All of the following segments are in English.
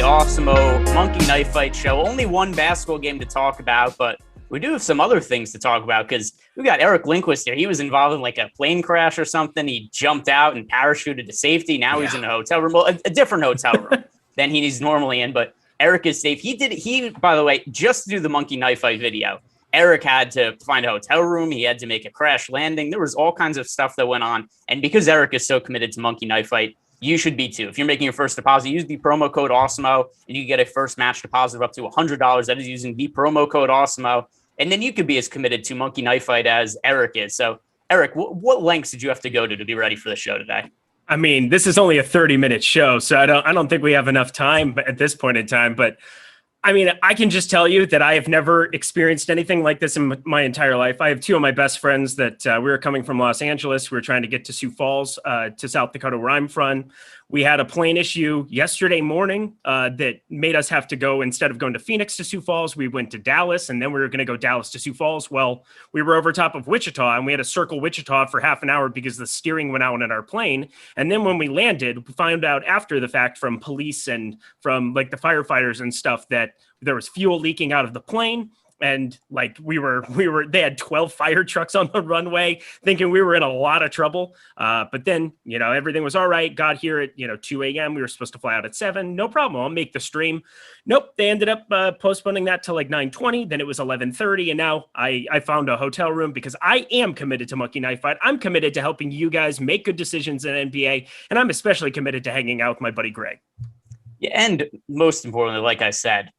Awesemo Monkey Knife Fight show. Only one basketball game to talk about, but we do have some other things to talk about because we got Eric Lindquist here. He was involved in like a plane crash or something. He jumped out and parachuted to safety. Now he's in a hotel room, well, a different hotel room than he's normally in, but Eric is safe. He, by the way, just to do the Monkey Knife Fight video, Eric had to find a hotel room. He had to make a crash landing. There was all kinds of stuff that went on. And because Eric is so committed to Monkey Knife Fight, you should be too. If you're making your first deposit, use the promo code Awesemo, and you get a first match deposit of up to $100. That is using the promo code Awesemo. And then you could be as committed to Monkey Knife Fight as Eric is. So, Eric, what lengths did you have to go to be ready for the show today? I mean, this is only a 30-minute show, so I don't think we have enough time at this point in time. But I mean, I can just tell you that I have never experienced anything like this in my entire life. I have two of my best friends that we were coming from Los Angeles. We were trying to get to Sioux Falls, to South Dakota, where I'm from. We had a plane issue yesterday morning that made us have to go, instead of going to Phoenix to Sioux Falls, we went to Dallas, and then we were going to go Dallas to Sioux Falls. Well, we were over top of Wichita, and we had to circle Wichita for half an hour because the steering went out in our plane. And then when we landed, we found out after the fact from police and from like the firefighters and stuff that there was fuel leaking out of the plane. And like they had 12 fire trucks on the runway, thinking we were in a lot of trouble. But then, everything was all right. Got here at, 2 a.m. We were supposed to fly out at 7. No problem. I'll make the stream. Nope. They ended up postponing that to like 9:20. Then it was 11:30. And now I found a hotel room because I am committed to Monkey Knife Fight. I'm committed to helping you guys make good decisions in NBA. And I'm especially committed to hanging out with my buddy Greg. Yeah, and most importantly, like I said,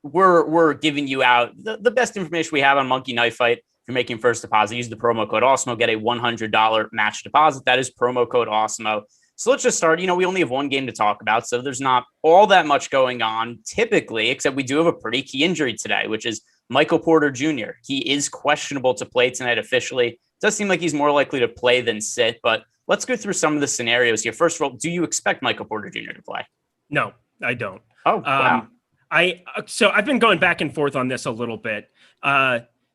we're giving you out the best information we have on Monkey Knife Fight. If you're making first deposit, use the promo code Awesemo, get a $100 match deposit. That is promo code Awesemo. So let's just start. We only have one game to talk about, so there's not all that much going on typically, except we do have a pretty key injury today, which is Michael Porter Jr. He is questionable to play tonight officially. It does seem like he's more likely to play than sit, but let's go through some of the scenarios here. First of all, do you expect Michael Porter Jr. to play? No, I don't. Oh, wow. So I've been going back and forth on this a little bit.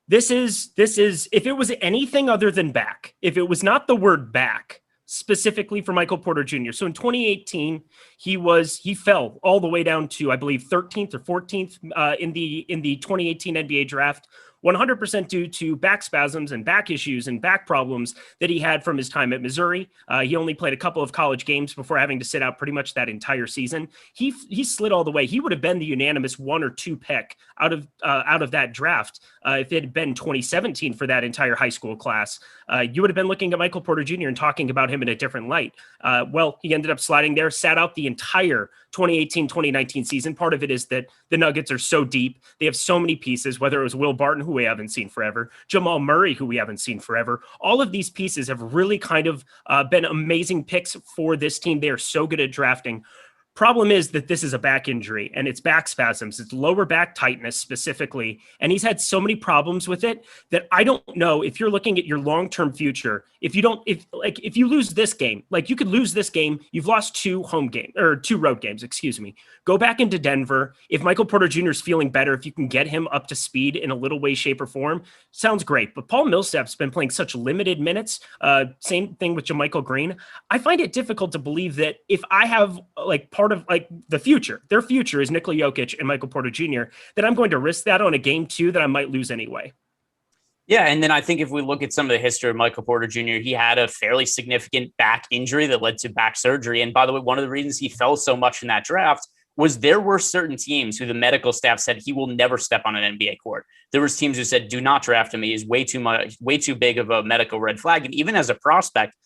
This is if it was anything other than back, if it was not the word back specifically for Michael Porter Jr. So in 2018, he fell all the way down to, I believe, 13th or 14th in the 2018 NBA draft. 100% due to back spasms and back issues and back problems that he had from his time at Missouri. He only played a couple of college games before having to sit out pretty much that entire season. He slid all the way. He would have been the unanimous 1 or 2 pick out of that draft if it had been 2017 for that entire high school class. You would have been looking at Michael Porter Jr. and talking about him in a different light. Well, he ended up sliding there, sat out the entire 2018-2019 season. Part of it is that the Nuggets are so deep. They have so many pieces, whether it was Will Barton, who we haven't seen forever, Jamal Murray, who we haven't seen forever. All of these pieces have really kind of been amazing picks for this team. They are so good at drafting. Problem is that this is a back injury and it's back spasms. It's lower back tightness specifically. And he's had so many problems with it that I don't know if you're looking at your long-term future. If you lose this game, like you could lose this game, you've lost 2 road games, Go back into Denver. If Michael Porter Jr. is feeling better, if you can get him up to speed in a little way, shape, or form, sounds great. But Paul Millsap's been playing such limited minutes. Same thing with JaMychal Green. I find it difficult to believe that if I have part of their future is Nikola Jokic and Michael Porter Jr., that I'm going to risk that on a game 2 that I might lose anyway. Yeah, and then I think if we look at some of the history of Michael Porter Jr., he had a fairly significant back injury that led to back surgery. And by the way, one of the reasons he fell so much in that draft was there were certain teams who the medical staff said he will never step on an NBA court. There was teams who said, do not draft him. He is way too big of a medical red flag. And even as a prospect,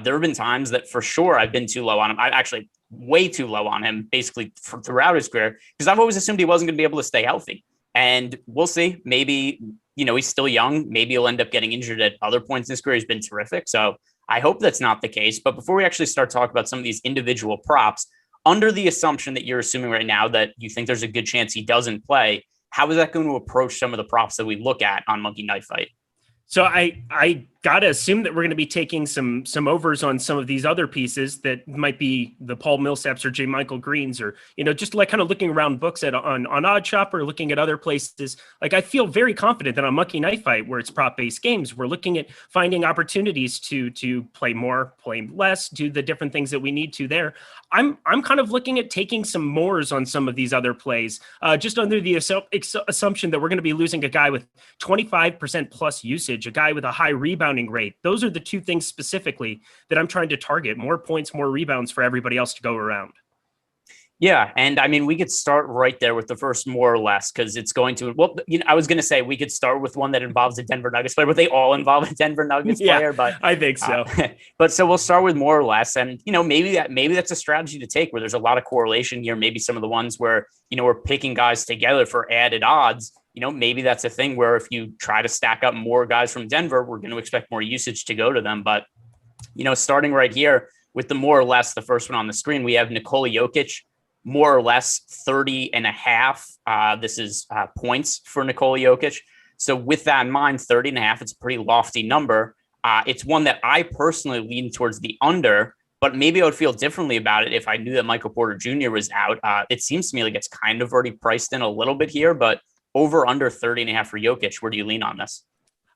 there have been times that for sure I've been too low on him. I actually way too low on him basically throughout his career because I've always assumed he wasn't going to be able to stay healthy. And we'll see. Maybe, he's still young. Maybe he'll end up getting injured at other points in his career. He's been terrific. So I hope that's not the case. But before we actually start talking about some of these individual props, under the assumption that you're assuming right now that you think there's a good chance he doesn't play, how is that going to approach some of the props that we look at on Monkey Knife Fight? So I got to assume that we're going to be taking some overs on some of these other pieces that might be the Paul Millsaps or J. Michael Greens, or, just like kind of looking around books on Odd Shop or looking at other places. Like, I feel very confident that on Monkey Knife Fight, where it's prop-based games, we're looking at finding opportunities to play more, play less, do the different things that we need to there. I'm kind of looking at taking some mores on some of these other plays, just under the assumption that we're going to be losing a guy with 25% plus usage, a guy with a high rebounding rate. Those are the two things specifically that I'm trying to target: more points, more rebounds for everybody else to go around. Yeah. And I mean, we could start right there with the first more or less, because it's going to, I was going to say we could start with one that involves a Denver Nuggets player, but they all involve a Denver Nuggets player. But I think so. But so we'll start with more or less. And, maybe that's a strategy to take where there's a lot of correlation here. Maybe some of the ones where, we're picking guys together for added odds. Maybe that's a thing where if you try to stack up more guys from Denver, we're going to expect more usage to go to them. But, starting right here with the more or less, the first one on the screen, we have Nikola Jokic, more or less 30.5. This is points for Nikola Jokic. So with that in mind, 30.5, it's a pretty lofty number. It's one that I personally lean towards the under, but maybe I would feel differently about it if I knew that Michael Porter Jr. was out. It seems to me like it's kind of already priced in a little bit here, but over under 30.5 for Jokic. Where do you lean on this?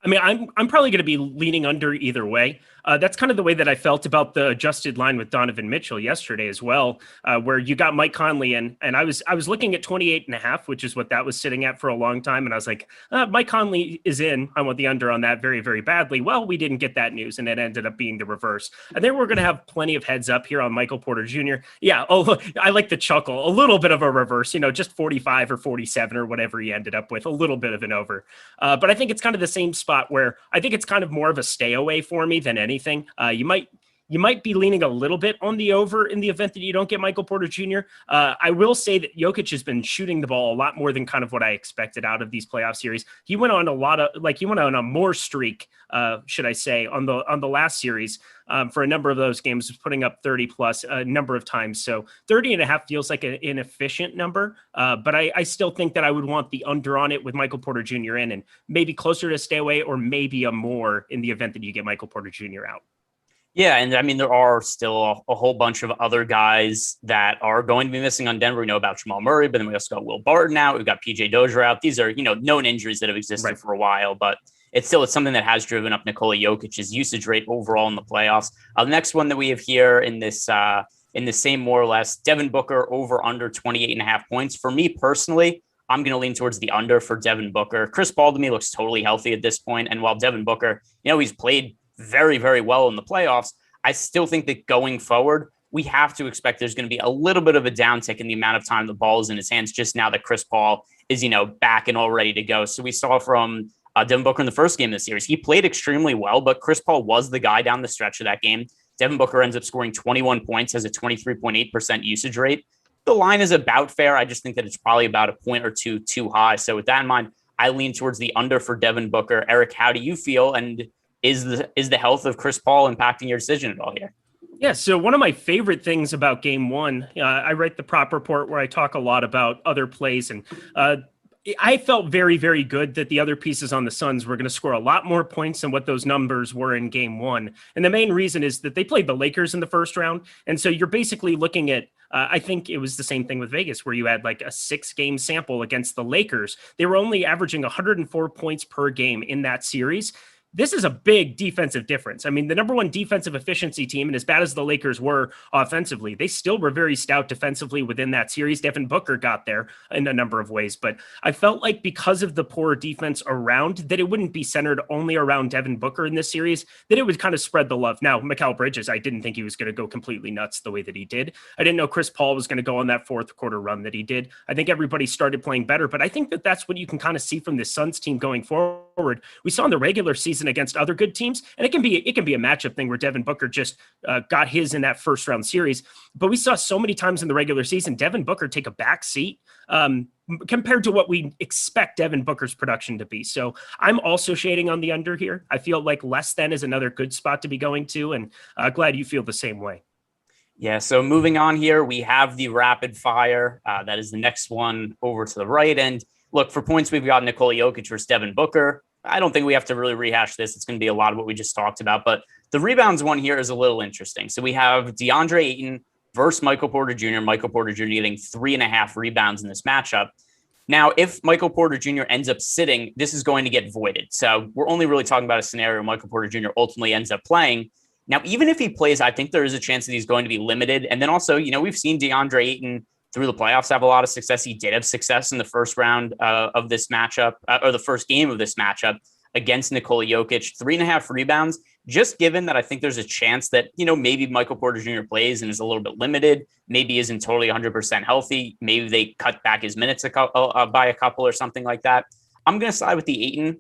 I mean, I'm probably going to be leaning under either way. That's kind of the way that I felt about the adjusted line with Donovan Mitchell yesterday as well, where you got Mike Conley in, and I was looking at 28.5, which is what that was sitting at for a long time. And I was like, Mike Conley is in. I want the under on that very, very badly. Well, we didn't get that news, and it ended up being the reverse. I think we're going to have plenty of heads up here on Michael Porter Jr. Yeah. Oh, I like the chuckle. A little bit of a reverse, just 45 or 47 or whatever he ended up with, a little bit of an over. But I think it's kind of the same spot where I think it's kind of more of a stay away for me than anything. You might be leaning a little bit on the over in the event that you don't get Michael Porter Jr. I will say that Jokic has been shooting the ball a lot more than kind of what I expected out of these playoff series. He went on a more streak, should I say, on the last series for a number of those games, putting up 30 plus a number of times. So 30.5 feels like an inefficient number, but I still think that I would want the under on it with Michael Porter Jr. in, and maybe closer to stay away, or maybe a more in the event that you get Michael Porter Jr. out. Yeah, and I mean, there are still a whole bunch of other guys that are going to be missing on Denver. We know about Jamal Murray, but then we also got Will Barton out. We've got PJ Dozier out. These are, known injuries that have existed for a while, but it's something that has driven up Nikola Jokic's usage rate overall in the playoffs. The next one that we have here in this, in the same more or less, Devin Booker over under 28.5 points. For me personally, I'm going to lean towards the under for Devin Booker. Chris Paul to me looks totally healthy at this point. And while Devin Booker, he's played very, very well in the playoffs, I still think that going forward, we have to expect there's going to be a little bit of a downtick in the amount of time the ball is in his hands just now that Chris Paul is, back and all ready to go. So we saw from Devin Booker in the first game of the series, he played extremely well, but Chris Paul was the guy down the stretch of that game. Devin Booker ends up scoring 21 points, has a 23.8% usage rate. The line is about fair. I just think that it's probably about a point or two too high. So with that in mind, I lean towards the under for Devin Booker. Eric, how do you feel? And is the health of Chris Paul impacting your decision at all here? Yeah, so one of my favorite things about game one, I write the prop report where I talk a lot about other plays, and I felt very, very good that the other pieces on the Suns were going to score a lot more points than what those numbers were in game one. And the main reason is that they played the Lakers in the first round. And so you're basically looking at, I think it was the same thing with Vegas, where you had like a 6-game sample against the Lakers. They were only averaging 104 points per game in that series. This is a big defensive difference. I mean, the number one defensive efficiency team, and as bad as the Lakers were offensively, they still were very stout defensively within that series. Devin Booker got there in a number of ways, but I felt like because of the poor defense around, that it wouldn't be centered only around Devin Booker in this series, that it would kind of spread the love. Now, Mikal Bridges, I didn't think he was going to go completely nuts the way that he did. I didn't know Chris Paul was going to go on that fourth quarter run that he did. I think everybody started playing better, but I think that that's what you can kind of see from this Suns team going forward. We saw in the regular season against other good teams, and it can be a matchup thing where Devin Booker just got his in that first round series. But we saw so many times in the regular season Devin Booker take a back seat compared to what we expect Devin Booker's production to be. So I'm also shading on the under here. I feel like less than is another good spot to be going to, and glad you feel the same way. Yeah, so moving on here, we have the rapid fire. That is the next one over to the right. And look, for points, we've got Nikola Jokic versus Devin Booker. I don't think we have to really rehash this. It's going to be a lot of what we just talked about, but the rebounds one here is a little interesting. So we have DeAndre Ayton versus Michael Porter Jr. Michael Porter Jr. getting 3.5 rebounds in this matchup. Now, if Michael Porter Jr. ends up sitting, this is going to get voided. So we're only really talking about a scenario where Michael Porter Jr. ultimately ends up playing. Now, even if he plays, I think there is a chance that he's going to be limited. And then also, we've seen DeAndre Ayton through the playoffs have a lot of success. He did have success in the first round of this matchup, or the first game of this matchup against Nikola Jokic. 3.5 rebounds. Just given that I think there's a chance that, maybe Michael Porter Jr. plays and is a little bit limited, maybe isn't totally 100% healthy. Maybe they cut back his minutes by a couple or something like that. I'm going to side with the Ayton,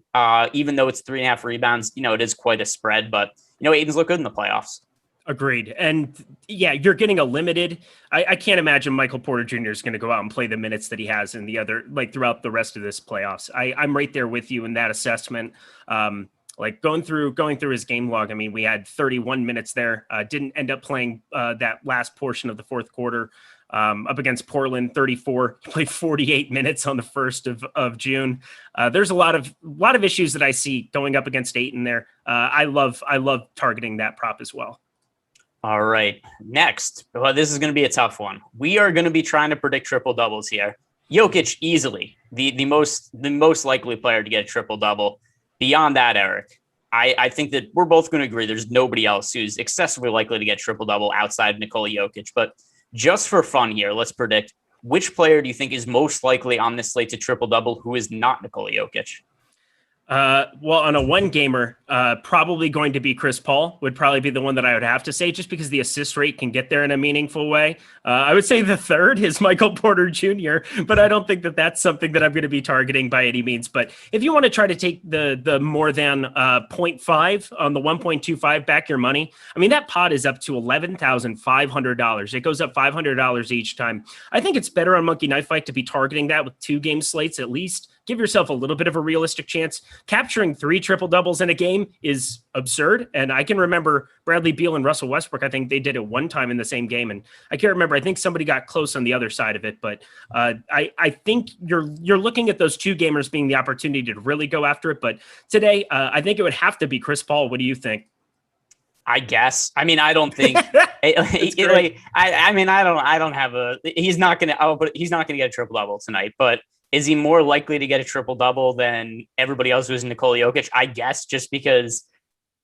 even though it's 3.5 rebounds. It is quite a spread, but, Ayton's look good in the playoffs. Agreed. And yeah, you're getting a limited. I can't imagine Michael Porter Jr. is going to go out and play the minutes that he has in the other, throughout the rest of this playoffs. I'm right there with you in that assessment. Going through his game log. I mean, we had 31 minutes there. Didn't end up playing that last portion of the fourth quarter up against Portland. 34. He played 48 minutes on the 1st of June. There's a lot of issues that I see going up against Ayton there. I love targeting that prop as well. All right. Next, well, this is going to be a tough one. We are going to be trying to predict triple doubles here. Jokic easily the most likely player to get a triple double. Beyond that, Eric, I think that we're both going to agree there's nobody else who's excessively likely to get triple double outside Nikola Jokic. But just for fun here, let's predict which player do you think is most likely on this slate to triple double who is not Nikola Jokic? Well, on a one gamer, probably going to be Chris Paul would probably be the one that I would have to say, just because the assist rate can get there in a meaningful way. I would say the third is Michael Porter Jr., but I don't think that that's something that I'm going to be targeting by any means. But if you want to try to take the more than 0.5 on the 1.25 back your money, I mean, that pot is up to $11,500. It goes up $500 each time. I think it's better on Monkey Knife Fight to be targeting that with 2 game slates at least. Give yourself a little bit of a realistic chance. Capturing 3 triple doubles in a game is absurd. And I can remember Bradley Beal and Russell Westbrook. I think they did it one time in the same game. And I can't remember. I think somebody got close on the other side of it. But I think you're looking at those 2 gamers being the opportunity to really go after it. But today, I think it would have to be Chris Paul. What do you think? I guess. I mean, I don't think. I don't have a. He's not going to. But he's not going to get a triple double tonight. But is he more likely to get a triple double than everybody else who's Nikola Jokic? I guess, just because.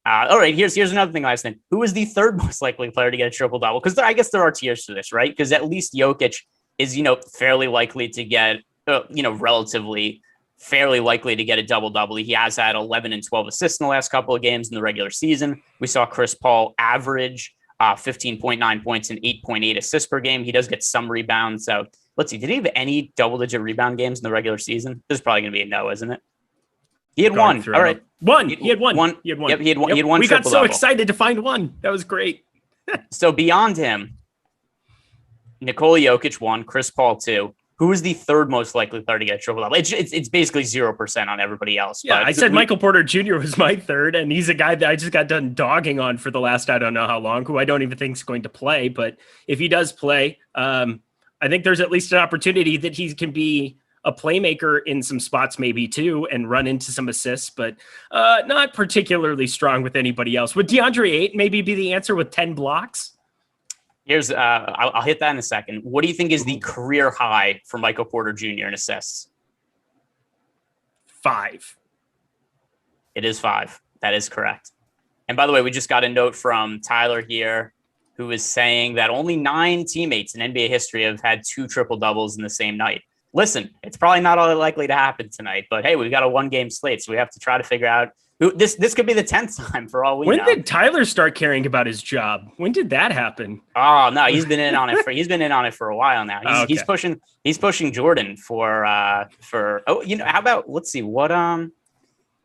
All right, here's another thing I was thinking. Who is the third most likely player to get a triple double? Because I guess there are tiers to this, right? Because at least Jokic is fairly likely to get relatively fairly likely to get a double double. He has had 11 and 12 assists in the last couple of games in the regular season. We saw Chris Paul average 15.9 points and 8.8 assists per game. He does get some rebounds. So let's see. Did he have any double-digit rebound games in the regular season? This is probably going to be a no, isn't it? He had one. All right. He had one. Yep, he had one. We got so excited to find one. That was great. So beyond him, Nikola Jokic 1, Chris Paul 2. Who is the third most likely player to get a triple double? It's basically 0% on everybody else. Yeah, I said Michael Porter Jr. was my third, and he's a guy that I just got done dogging on for the last I don't know how long, who I don't even think is going to play. But if he does play, I think there's at least an opportunity that he can be a playmaker in some spots maybe too, and run into some assists, but not particularly strong with anybody else. Would DeAndre Ayton maybe be the answer with 10 blocks? Here's I'll hit that in a second. What do you think is the career high for Michael Porter Jr. in assists? 5. It is 5. That is correct. And by the way, we just got a note from Tyler here, who is saying that only 9 teammates in NBA history have had 2 triple doubles in the same night. Listen, it's probably not all that likely to happen tonight, but hey, we've got a 1-game slate, so we have to try to figure out who this could be the 10th time for all we know. When did Tyler start caring about his job? When did that happen? Oh no, he's been in on it for a while now. He's pushing Jordan for how about, let's see what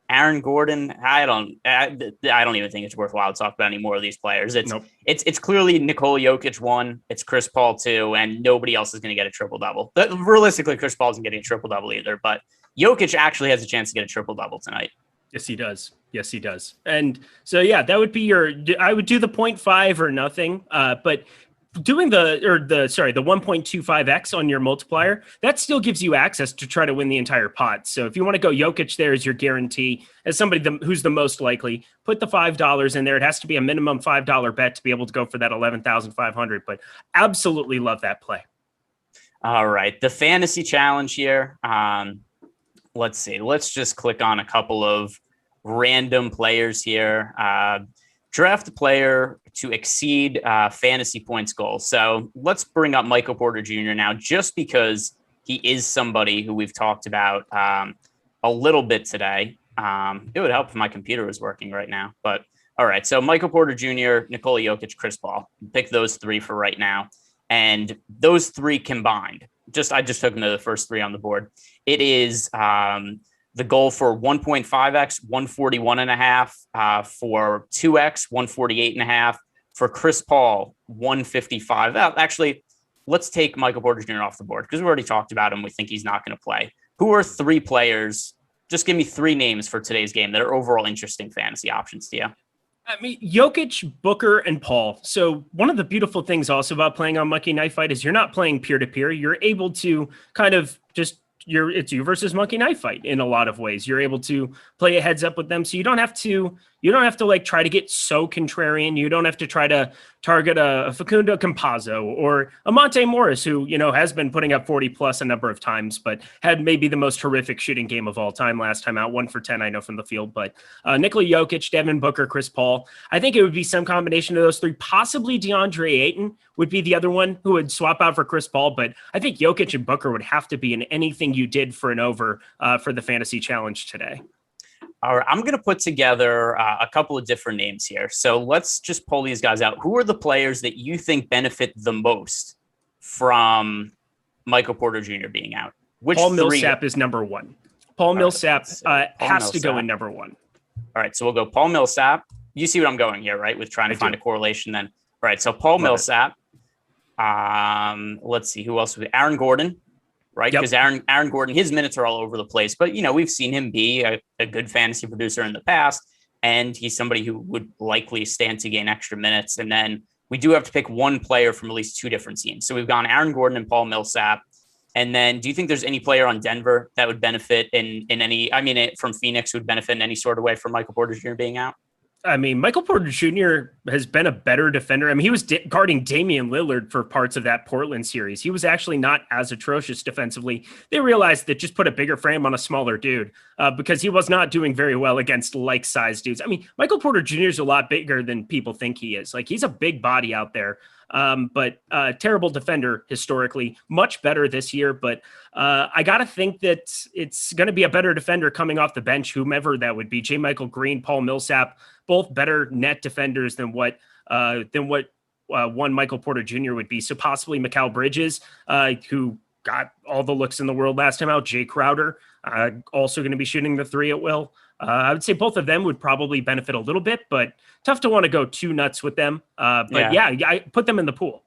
Aaron Gordon. I don't even think it's worthwhile to talk about any more of these players. It's clearly Nikola Jokic 1, it's Chris Paul 2, and nobody else is going to get a triple double. Realistically, Chris Paul isn't getting a triple double either, but Jokic actually has a chance to get a triple double tonight. Yes, he does. And so, yeah, that would be I would do the 0.5 or nothing. But doing the 1.25x on your multiplier, that still gives you access to try to win the entire pot. So if you want to go Jokic there as your guarantee, as somebody who's the most likely, put the $5 in there. It has to be a minimum $5 bet to be able to go for that 11,500. But absolutely love that play. All right, the fantasy challenge here. Let's see. Let's just click on a couple of random players here. Draft a player to exceed fantasy points goal. So let's bring up Michael Porter Jr. now, just because he is somebody who we've talked about a little bit today. It would help if my computer was working right now. But all right, so Michael Porter Jr., Nikola Jokic, Chris Paul. Pick those three for right now. And those three combined, I just took them to the first three on the board. It is the goal for 1.5x, 141.5, for 2x, 148.5, for Chris Paul, 155. Actually, let's take Michael Porter Jr. off the board because we already talked about him. We think he's not going to play. Who are three players? Just give me three names for today's game that are overall interesting fantasy options to you. I mean, Jokic, Booker, and Paul. So one of the beautiful things also about playing on Monkey Knife Fight is you're not playing peer-to-peer. You're able to kind of just it's you versus Monkey Knife Fight in a lot of ways. You're able to play a heads up with them. So you don't have to like try to get so contrarian. You don't have to try to target a Facundo Campazzo or a Monte Morris, who, has been putting up 40 plus a number of times, but had maybe the most horrific shooting game of all time last time out, 1 for 10, I know from the field, but Nikola Jokic, Devin Booker, Chris Paul. I think it would be some combination of those three. Possibly DeAndre Ayton would be the other one who would swap out for Chris Paul, but I think Jokic and Booker would have to be in anything you did for an over for the fantasy challenge today. All right, I'm going to put together a couple of different names here. So let's just pull these guys out. Who are the players that you think benefit the most from Michael Porter Jr. being out? Paul Millsap is number one. Paul Millsap has to go in number one. All right, so we'll go Paul Millsap. You see what I'm going here, right? With trying to find a correlation then. All right, so Paul Millsap. Let's see, who else? Aaron Gordon. Right, because Aaron Gordon, his minutes are all over the place, but we've seen him be a good fantasy producer in the past, and he's somebody who would likely stand to gain extra minutes. And then we do have to pick one player from at least two different teams. So we've gone Aaron Gordon and Paul Millsap. And then, do you think there's any player on Denver that would benefit in any? I mean, from Phoenix, who would benefit in any sort of way from Michael Porter Jr. being out? I mean, Michael Porter Jr. has been a better defender. I mean, he was guarding Damian Lillard for parts of that Portland series. He was actually not as atrocious defensively. They realized that just put a bigger frame on a smaller dude because he was not doing very well against like-sized dudes. I mean, Michael Porter Jr. is a lot bigger than people think he is. Like, he's a big body out there. But terrible defender historically, much better this year. But I got to think that it's going to be a better defender coming off the bench, whomever that would be. J. Michael Green, Paul Millsap, both better net defenders than what one Michael Porter Jr. would be. So possibly Mikal Bridges, who got all the looks in the world last time out. Jay Crowder, also going to be shooting the three at will. I would say both of them would probably benefit a little bit, but tough to want to go too nuts with them. But I put them in the pool.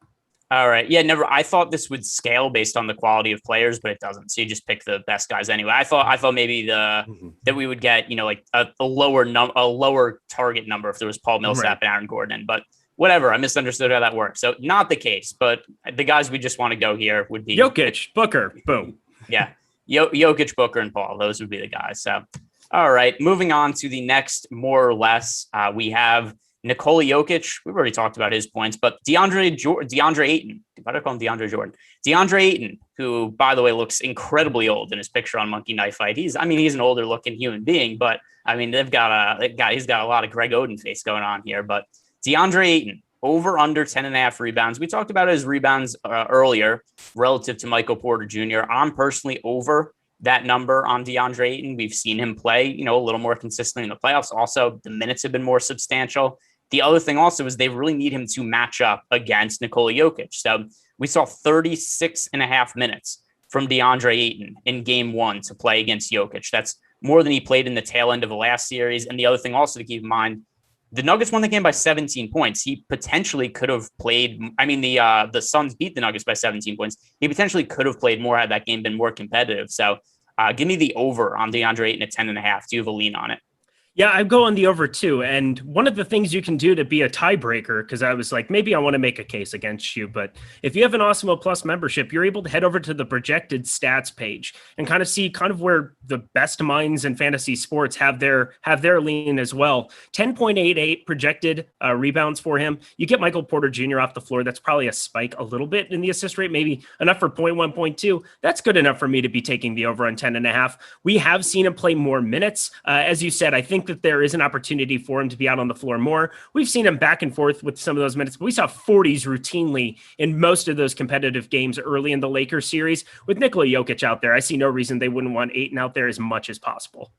All right. Yeah, never. I thought this would scale based on the quality of players, but it doesn't. So you just pick the best guys anyway. I thought maybe that we would get, like a lower target number if there was Paul Millsap and Aaron Gordon, but whatever. I misunderstood how that works. So not the case, but the guys we just want to go here would be Jokic, Booker, boom. Yeah. Jokic, Booker, and Paul. Those would be the guys. So, all right. Moving on to the next, more or less, we have Nikola Jokic. We've already talked about his points, but DeAndre Ayton. Why do I call him DeAndre Jordan? DeAndre Ayton, who, by the way, looks incredibly old in his picture on Monkey Knife Fight. He's an older looking human being, but I mean, he's got a lot of Greg Oden face going on here. But DeAndre Ayton, over under 10.5 rebounds. We talked about his rebounds earlier relative to Michael Porter Jr. I'm personally over that number on DeAndre Ayton. We've seen him play, a little more consistently in the playoffs. Also, the minutes have been more substantial. The other thing also is they really need him to match up against Nikola Jokic. So we saw 36.5 minutes from DeAndre Ayton in game one to play against Jokic. That's more than he played in the tail end of the last series. And the other thing also to keep in mind, the Nuggets won the game by 17 points. He potentially could have played. I mean, the Suns beat the Nuggets by 17 points. He potentially could have played more had that game been more competitive. So give me the over on DeAndre Ayton at 10.5. Do you have a lean on it? Yeah, I go on the over too. And one of the things you can do to be a tiebreaker, because I was like, maybe I want to make a case against you, but if you have an Awesemo Plus membership, you're able to head over to the projected stats page and kind of see kind of where the best minds in fantasy sports have their lean as well. 10.88 projected rebounds for him. You get Michael Porter Jr. off the floor. That's probably a spike a little bit in the assist rate, maybe enough for 0.1, 0.2. That's good enough for me to be taking the over on 10.5. We have seen him play more minutes. As you said, I think that there is an opportunity for him to be out on the floor more. We've seen him back and forth with some of those minutes, but we saw 40s routinely in most of those competitive games early in the Lakers series. With Nikola Jokic out there, I see no reason they wouldn't want Ayton out there as much as possible.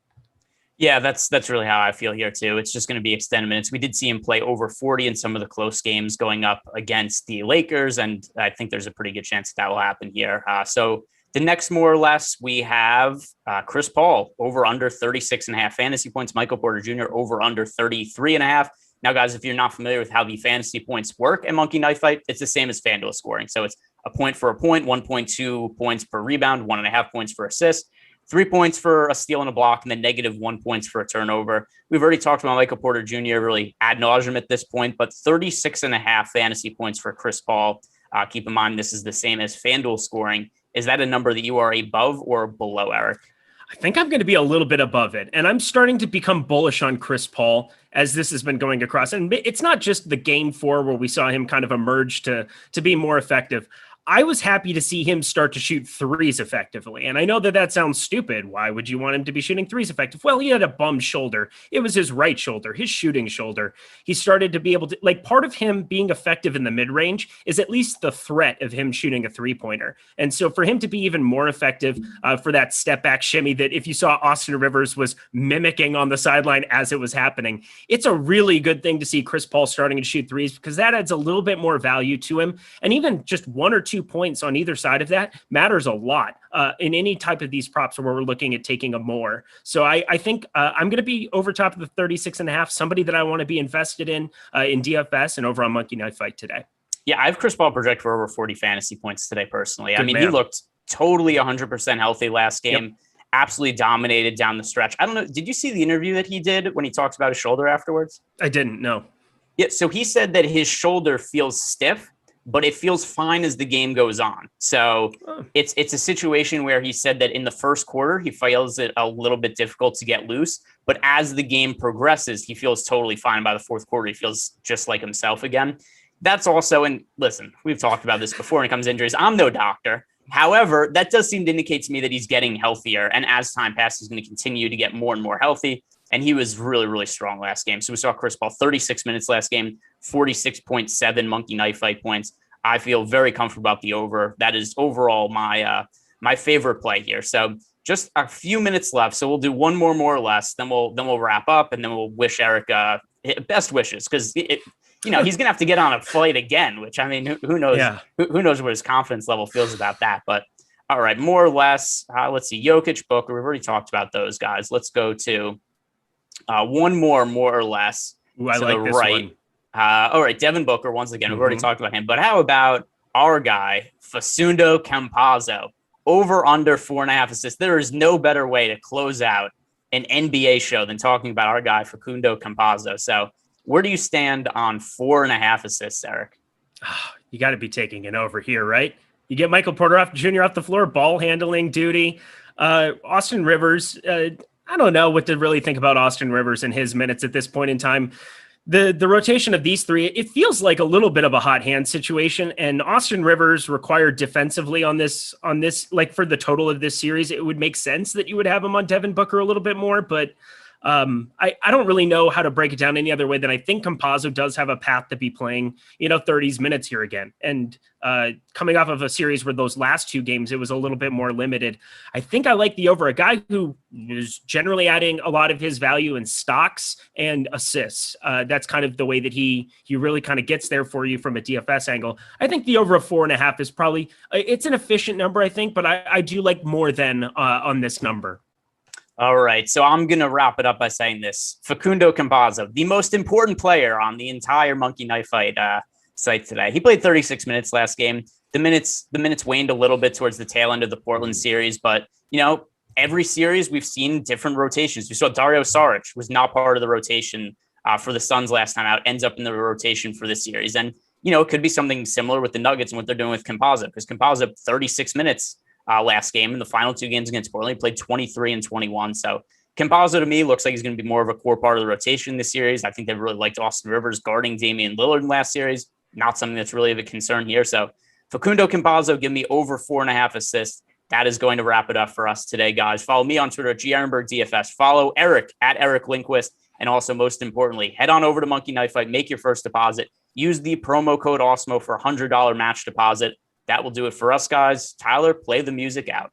Yeah, that's really how I feel here too. It's just going to be extended minutes. We did see him play over 40 in some of the close games going up against the Lakers, and I think there's a pretty good chance that will happen here. So the next, more or less, we have Chris Paul over under 36.5 fantasy points. Michael Porter Jr. over under 33.5. Now, guys, if you're not familiar with how the fantasy points work at Monkey Knife Fight, it's the same as FanDuel scoring. So it's a point for a point, 1.2 points per rebound, 1.5 points for assist, 3 points for a steal and a block, and then -1 points for a turnover. We've already talked about Michael Porter Jr. really ad nauseum at this point, but 36.5 fantasy points for Chris Paul. Keep in mind, this is the same as FanDuel scoring. Is that a number that you are above or below, Eric? I think I'm going to be a little bit above it. And I'm starting to become bullish on Chris Paul as this has been going across. And it's not just the game 4 where we saw him kind of emerge to be more effective. I was happy to see him start to shoot threes effectively. And I know that sounds stupid. Why would you want him to be shooting threes effective? Well, he had a bum shoulder. It was his right shoulder, his shooting shoulder. He started to be able to, like, part of him being effective in the mid-range is at least the threat of him shooting a three-pointer. And so for him to be even more effective for that step-back shimmy that if you saw Austin Rivers was mimicking on the sideline as it was happening, it's a really good thing to see Chris Paul starting to shoot threes because that adds a little bit more value to him. And even just 1 or 2 points on either side of that matters a lot in any type of these props where we're looking at taking a more. So I think I'm going to be over top of the 36.5, somebody that I want to be invested in DFS and over on Monkey Knife Fight today. Yeah, I have Chris Paul projected for over 40 fantasy points today personally. Good I mean, man. He looked totally 100% healthy last game. Yep. Absolutely dominated down the stretch. I don't know. Did you see the interview that he did when he talks about his shoulder afterwards? I didn't, no. Yeah, so he said that his shoulder feels stiff, but it feels fine as the game goes on. So it's a situation where he said that in the first quarter, he feels it a little bit difficult to get loose. But as the game progresses, he feels totally fine. By the fourth quarter, he feels just like himself again. That's also, and listen, we've talked about this before when it comes to injuries. I'm no doctor. However, that does seem to indicate to me that he's getting healthier. And as time passes, he's going to continue to get more and more healthy. And he was really, really strong last game. So we saw Chris Paul 36 minutes last game, 46.7 Monkey Knife Fight points. I feel very comfortable about the over. That is overall my favorite play here. So just a few minutes left. So we'll do one more or less. Then we'll wrap up, and then we'll wish Eric best wishes because he's gonna have to get on a flight again. Which, I mean, who knows? Yeah. Who knows what his confidence level feels about that? But all right, more or less. Let's see. Jokic, Booker. We've already talked about those guys. Let's go to one more or less. Ooh, I like this one. All right, Devin Booker, once again, we've already talked about him, but how about our guy, Facundo Campazzo, over under 4.5 assists? There is no better way to close out an NBA show than talking about our guy, Facundo Campazzo. So where do you stand on 4.5 assists, Eric? You got to be taking an over here, right? You get Michael Porter Jr. off the floor, ball handling duty. Austin Rivers, I don't know what to really think about Austin Rivers and his minutes at this point in time. The rotation of these three, it feels like a little bit of a hot hand situation. And Austin Rivers required defensively on this, like for the total of this series, it would make sense that you would have him on Devin Booker a little bit more. But I don't really know how to break it down any other way than I think Campazzo does have a path to be playing, 30s minutes here again. And coming off of a series where those last 2 games, it was a little bit more limited. I think I like the over. A guy who is generally adding a lot of his value in stocks and assists. That's kind of the way that he really kind of gets there for you from a DFS angle. I think the over of 4.5 is probably, it's an efficient number, I think, but I do like more than on this number. All right, so I'm going to wrap it up by saying this. Facundo Campazzo, the most important player on the entire Monkey Knife Fight site today. He played 36 minutes last game. The minutes waned a little bit towards the tail end of the Portland series, but, every series we've seen different rotations. We saw Dario Saric was not part of the rotation for the Suns last time out, ends up in the rotation for this series. And, it could be something similar with the Nuggets and what they're doing with Campazzo, because Campazzo 36 minutes last game in the final 2 games against Portland. He played 23 and 21. So Campazzo to me looks like he's going to be more of a core part of the rotation this series. I think they really liked Austin Rivers guarding Damian Lillard in last series. Not something that's really of a concern here. So Facundo Campazzo, give me over 4.5 assists. That is going to wrap it up for us today, guys. Follow me on Twitter at Ehrenberg DFS. Follow Eric at Eric Lindquist. And also, most importantly, head on over to Monkey Knife Fight, make your first deposit. Use the promo code Awesemo for a $100 match deposit. That will do it for us, guys. Tyler, play the music out.